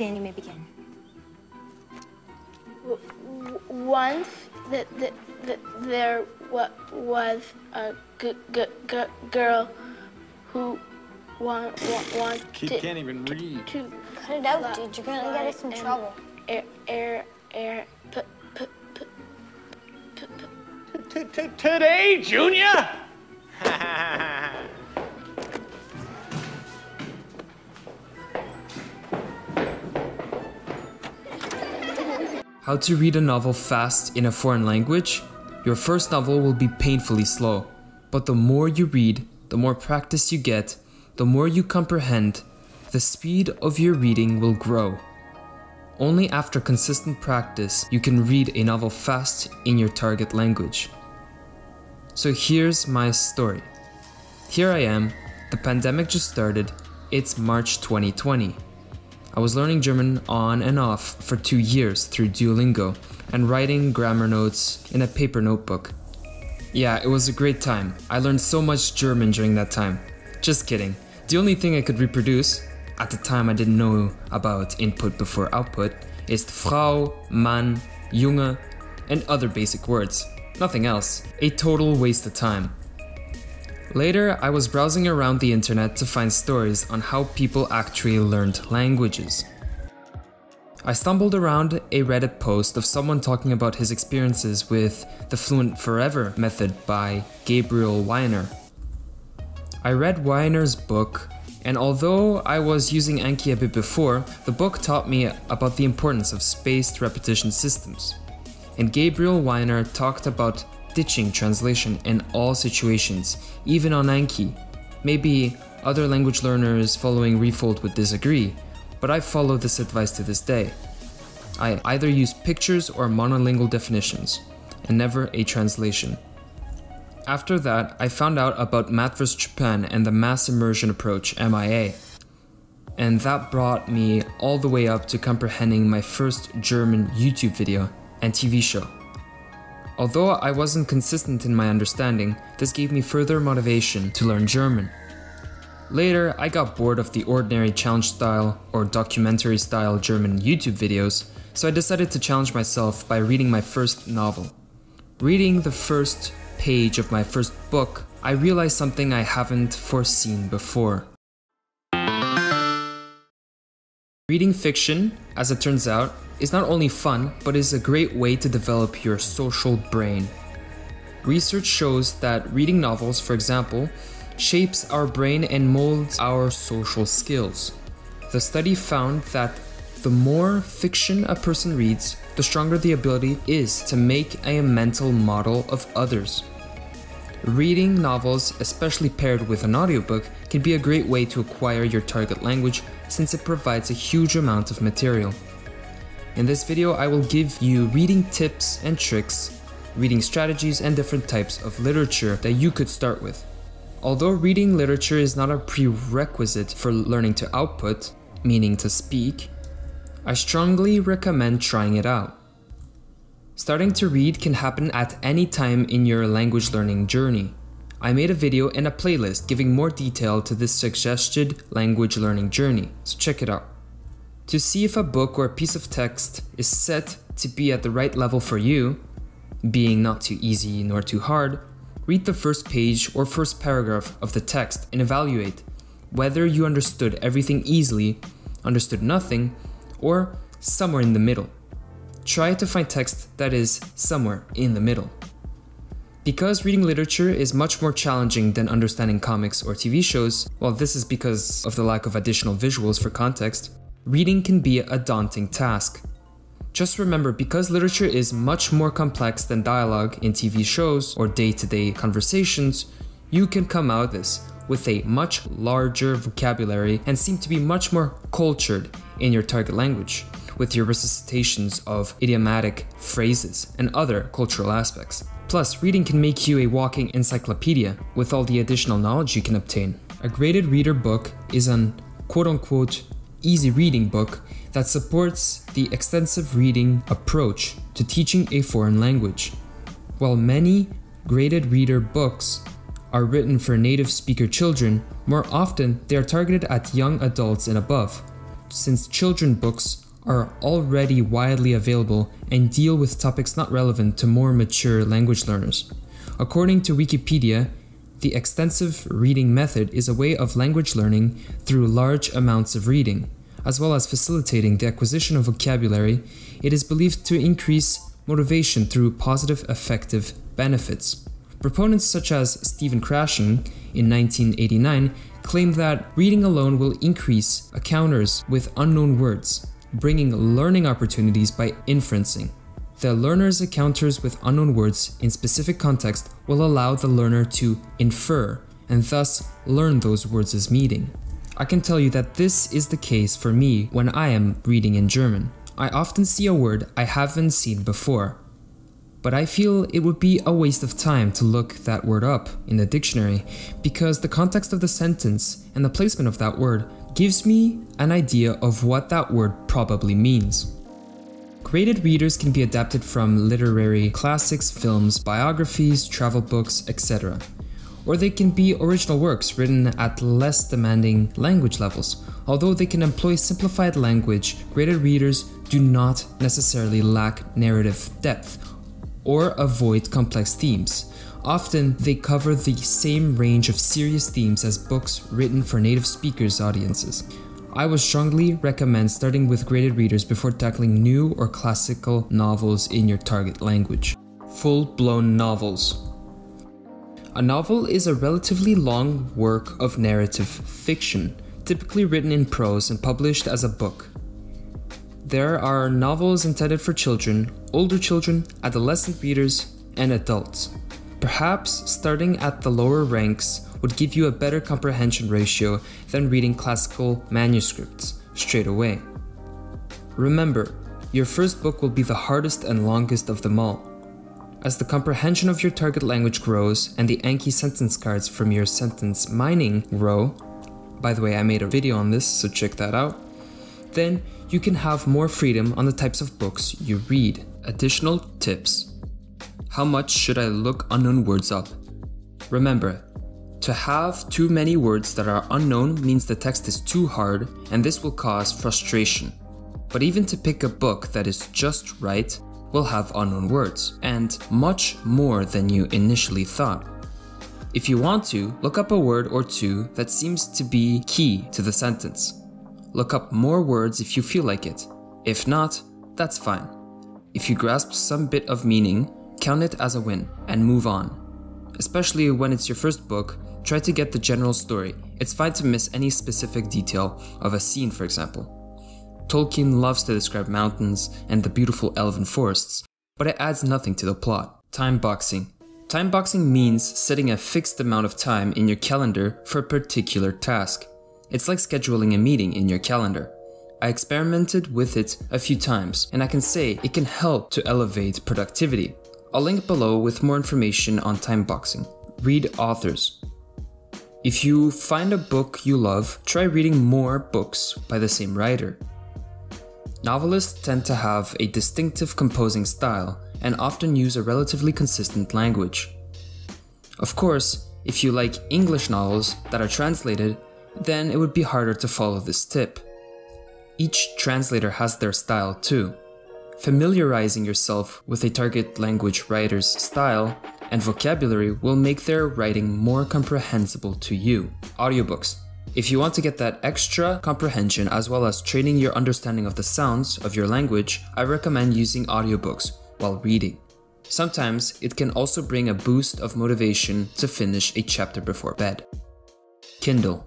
Dan, you may begin. Once there was a girl who wanted Can't even read. to Cut it out, dude. You're gonna get us in trouble. Today, Junior? How to read a novel fast in a foreign language? Your first novel will be painfully slow, but the more you read, the more practice you get, the more you comprehend, the speed of your reading will grow. Only after consistent practice you can read a novel fast in your target language. So here's my story. Here I am, the pandemic just started, it's March 2020. I was learning German on and off for 2 years through Duolingo and writing grammar notes in a paper notebook. Yeah, it was a great time. I learned so much German during that time. Just kidding. The only thing I could reproduce, at the time I didn't know about input before output, is Frau, Mann, Junge, and other basic words. Nothing else. A total waste of time. Later, I was browsing around the internet to find stories on how people actually learned languages. I stumbled around a Reddit post of someone talking about his experiences with the Fluent Forever method by Gabriel Weiner. I read Weiner's book, and although I was using Anki a bit before, the book taught me about the importance of spaced repetition systems. And Gabriel Weiner talked about ditching translation in all situations, even on Anki. Maybe other language learners following Refold would disagree, but I follow this advice to this day. I either use pictures or monolingual definitions, and never a translation. After that, I found out about Matvers Japan and the Mass Immersion Approach, MIA. And that brought me all the way up to comprehending my first German YouTube video and TV show. Although I wasn't consistent in my understanding, this gave me further motivation to learn German. Later, I got bored of the ordinary challenge style or documentary style German YouTube videos, so I decided to challenge myself by reading my first novel. Reading the first page of my first book, I realized something I haven't foreseen before. Reading fiction, as it turns out, is not only fun, but is a great way to develop your social brain. Research shows that reading novels, for example, shapes our brain and molds our social skills. The study found that the more fiction a person reads, the stronger the ability is to make a mental model of others. Reading novels, especially paired with an audiobook, can be a great way to acquire your target language since it provides a huge amount of material. In this video, I will give you reading tips and tricks, reading strategies, and different types of literature that you could start with. Although reading literature is not a prerequisite for learning to output, meaning to speak, I strongly recommend trying it out. Starting to read can happen at any time in your language learning journey. I made a video and a playlist giving more detail to this suggested language learning journey, so check it out. To see if a book or a piece of text is set to be at the right level for you, being not too easy nor too hard, read the first page or first paragraph of the text and evaluate whether you understood everything easily, understood nothing, or somewhere in the middle. Try to find text that is somewhere in the middle. Because reading literature is much more challenging than understanding comics or TV shows, well, this is because of the lack of additional visuals for context, reading can be a daunting task. Just remember, because literature is much more complex than dialogue in TV shows or day-to-day conversations, you can come out of this with a much larger vocabulary and seem to be much more cultured in your target language, with your recitations of idiomatic phrases and other cultural aspects. Plus, reading can make you a walking encyclopedia with all the additional knowledge you can obtain. A graded reader book is an quote-unquote easy reading book that supports the extensive reading approach to teaching a foreign language. While many graded reader books are written for native speaker children, more often they are targeted at young adults and above. since children's books are already widely available and deal with topics not relevant to more mature language learners. According to Wikipedia, the extensive reading method is a way of language learning through large amounts of reading, as well as facilitating the acquisition of vocabulary. It is believed to increase motivation through positive affective benefits. Proponents such as Stephen Krashen in 1989 claim that reading alone will increase encounters with unknown words, bringing learning opportunities by inferencing. The learner's encounters with unknown words in specific context will allow the learner to infer and thus learn those words' meaning. I can tell you that this is the case for me when I am reading in German. I often see a word I haven't seen before, but I feel it would be a waste of time to look that word up in the dictionary because the context of the sentence and the placement of that word gives me an idea of what that word probably means. Graded readers can be adapted from literary classics, films, biographies, travel books, etc. Or they can be original works written at less demanding language levels. Although they can employ simplified language, graded readers do not necessarily lack narrative depth or avoid complex themes. Often, they cover the same range of serious themes as books written for native speakers audiences. I would strongly recommend starting with graded readers before tackling new or classical novels in your target language. Full-blown novels. A novel is a relatively long work of narrative fiction, typically written in prose and published as a book. There are novels intended for children, older children, adolescent readers, and adults. Perhaps starting at the lower ranks would give you a better comprehension ratio than reading classical manuscripts straight away. Remember, your first book will be the hardest and longest of them all. As the comprehension of your target language grows and the Anki sentence cards from your sentence mining grow, by the way, I made a video on this, so check that out, then you can have more freedom on the types of books you read. Additional tips. How much should I look unknown words up? Remember, to have too many words that are unknown means the text is too hard, and this will cause frustration. But even to pick a book that is just right will have unknown words, and much more than you initially thought. If you want to, look up a word or two that seems to be key to the sentence. Look up more words if you feel like it. If not, that's fine. If you grasp some bit of meaning, count it as a win and move on. Especially when it's your first book, try to get the general story. It's fine to miss any specific detail of a scene, for example. Tolkien loves to describe mountains and the beautiful elven forests, but it adds nothing to the plot. Time boxing. Time boxing means setting a fixed amount of time in your calendar for a particular task. It's like scheduling a meeting in your calendar. I experimented with it a few times, and I can say it can help to elevate productivity. I'll link below with more information on time boxing. Read authors. If you find a book you love, try reading more books by the same writer. Novelists tend to have a distinctive composing style and often use a relatively consistent language. Of course, if you like English novels that are translated, then it would be harder to follow this tip. Each translator has their style too. Familiarizing yourself with a target language writer's style and vocabulary will make their writing more comprehensible to you. Audiobooks. If you want to get that extra comprehension as well as training your understanding of the sounds of your language, I recommend using audiobooks while reading. Sometimes it can also bring a boost of motivation to finish a chapter before bed. Kindle.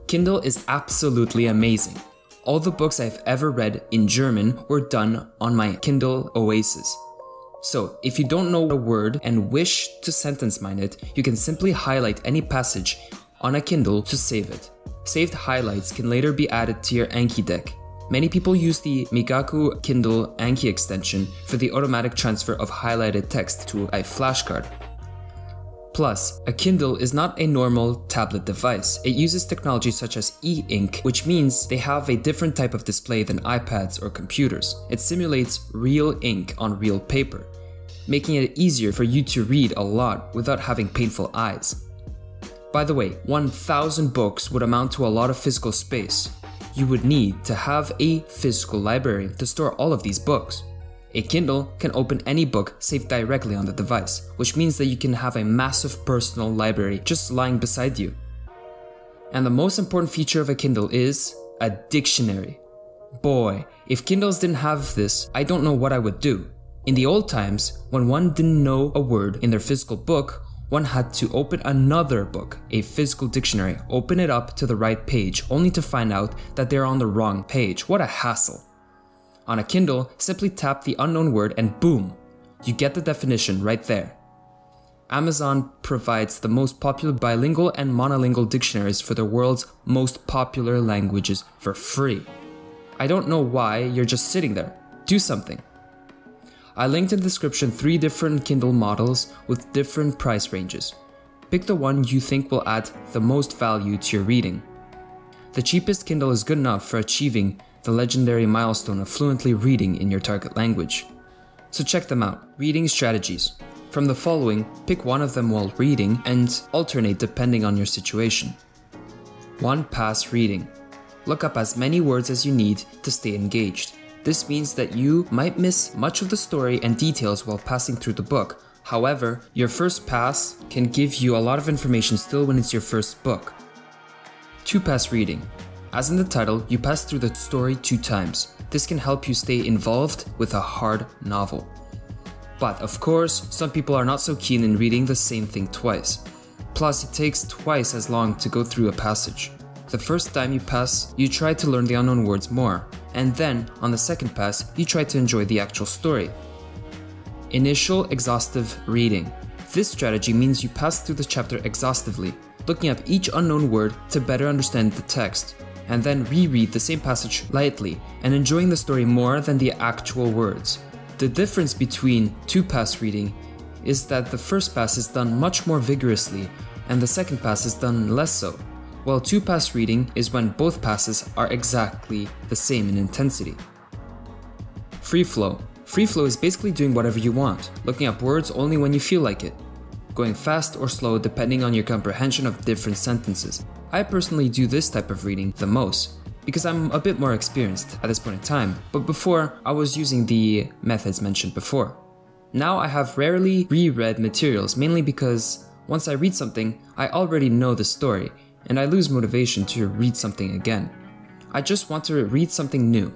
Kindle is absolutely amazing. All the books I've ever read in German were done on my Kindle Oasis. So, if you don't know a word and wish to sentence mine it, you can simply highlight any passage on a Kindle to save it. Saved highlights can later be added to your Anki deck. Many people use the Migaku Kindle Anki extension for the automatic transfer of highlighted text to a flashcard. Plus, a Kindle is not a normal tablet device. It uses technology such as e-ink, which means they have a different type of display than iPads or computers. It simulates real ink on real paper, making it easier for you to read a lot without having painful eyes. By the way, 1,000 books would amount to a lot of physical space. you would need to have a physical library to store all of these books. A Kindle can open any book saved directly on the device, which means that you can have a massive personal library just lying beside you. And the most important feature of a Kindle is a dictionary. Boy, if Kindles didn't have this, I don't know what I would do. In the old times, when one didn't know a word in their physical book, one had to open another book, a physical dictionary, open it up to the right page, only to find out that they're on the wrong page. What a hassle. On a Kindle, simply tap the unknown word and boom, you get the definition right there. Amazon provides the most popular bilingual and monolingual dictionaries for the world's most popular languages for free. I don't know why you're just sitting there. Do something. I linked in the description 3 different Kindle models with different price ranges. Pick the one you think will add the most value to your reading. The cheapest Kindle is good enough for achieving the legendary milestone of fluently reading in your target language. So check them out. Reading strategies. From the following, pick one of them while reading and alternate depending on your situation. 1. Pass reading. Look up as many words as you need to stay engaged. This means that you might miss much of the story and details while passing through the book. However, your first pass can give you a lot of information still when it's your first book. 2. Pass reading. As in the title, you pass through the story 2 times. This can help you stay involved with a hard novel. But of course, some people are not so keen in reading the same thing twice. Plus, it takes twice as long to go through a passage. The first time you pass, you try to learn the unknown words more, and then, on the second pass, you try to enjoy the actual story. Initial exhaustive reading. This strategy means you pass through the chapter exhaustively, looking up each unknown word to better understand the text, and then reread the same passage lightly and enjoying the story more than the actual words. The difference between 2 pass reading is that the first pass is done much more vigorously and the second pass is done less so, while 2 pass reading is when both passes are exactly the same in intensity. Free flow. Free flow is basically doing whatever you want, looking up words only when you feel like it, going fast or slow depending on your comprehension of different sentences. I personally do this type of reading the most, because I'm a bit more experienced at this point in time, but before I was using the methods mentioned before. Now I have rarely reread materials, mainly because once I read something, I already know the story, and I lose motivation to read something again. I just want to read something new.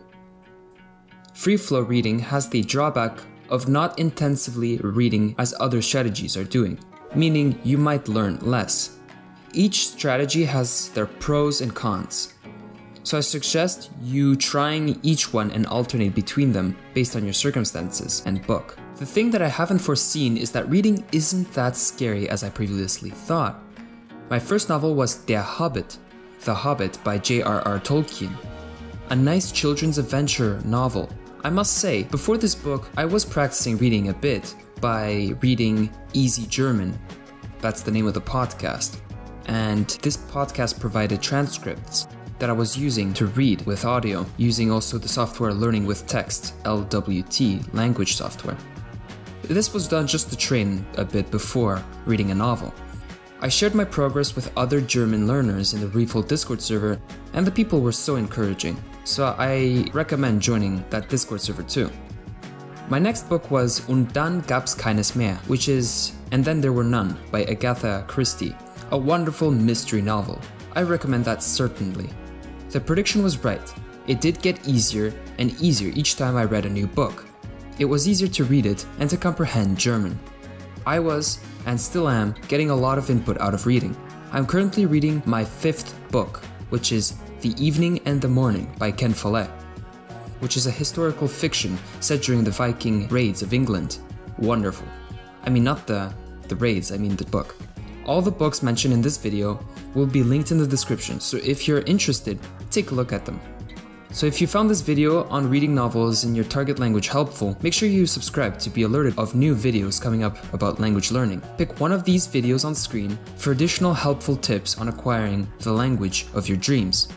Free flow reading has the drawback of not intensively reading as other strategies are doing, meaning you might learn less. Each strategy has their pros and cons, so I suggest you trying each one and alternate between them based on your circumstances and book. The thing that I haven't foreseen is that reading isn't that scary as I previously thought. My first novel was The Hobbit by J.R.R. Tolkien, a nice children's adventure novel. I must say, before this book, I was practicing reading a bit by reading Easy German. That's the name of the podcast. And this podcast provided transcripts that I was using to read with audio, using also the software Learning with Text, LWT, language software. This was done just to train a bit before reading a novel. I shared my progress with other German learners in the Refold Discord server, and the people were so encouraging, so I recommend joining that Discord server too. My next book was Und dann gab's keines mehr, which is And Then There Were None by Agatha Christie, a wonderful mystery novel. I recommend that certainly. The prediction was right. It did get easier and easier each time I read a new book. It was easier to read it and to comprehend German. I was, and still am, getting a lot of input out of reading. I'm currently reading my 5th book, which is The Evening and the Morning by Ken Follett, which is a historical fiction set during the Viking raids of England. Wonderful. I mean not the raids, I mean the book. All the books mentioned in this video will be linked in the description, so if you're interested, take a look at them. So if you found this video on reading novels in your target language helpful, make sure you subscribe to be alerted of new videos coming up about language learning. Pick one of these videos on screen for additional helpful tips on acquiring the language of your dreams.